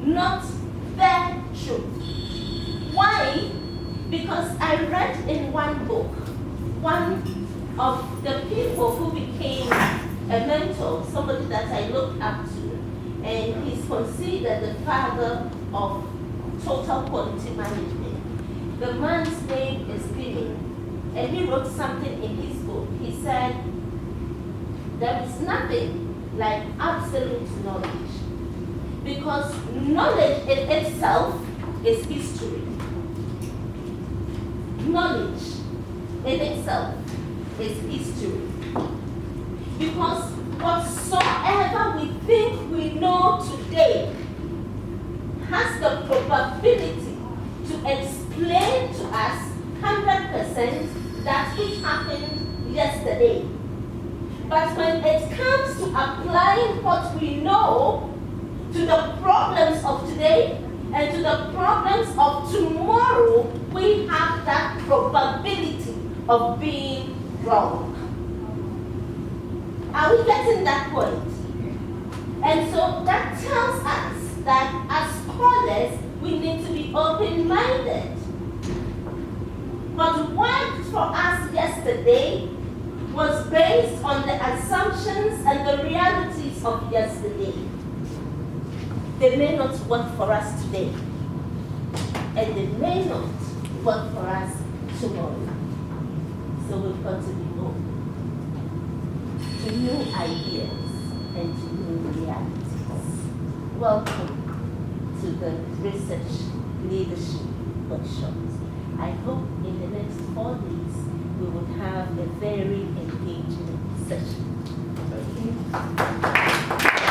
not the truth. Why? Because I read in one book, one of the people who became a mentor, somebody that I looked up to, and he's considered the father of total quality management. The man's name is Binney, and he wrote something in his book. He said, there is nothing like absolute knowledge, because knowledge in itself is history. Knowledge in itself is history. Because whatsoever we think we know today has the probability to explain to us 100% that which happened yesterday. But when it comes to applying what we know to the problems of today and to the problems of tomorrow, we have that probability of being wrong. Are we getting that point? And so that tells us that as scholars, we need to be open-minded. What worked for us yesterday was based on the assumptions and the realities of yesterday. They may not work for us today, and they may not work for us tomorrow. So we've got to be open to new ideas and to new realities. Welcome to the Research Leadership Workshops. I hope in the next 4 days we will have a very engaging session. Thank you.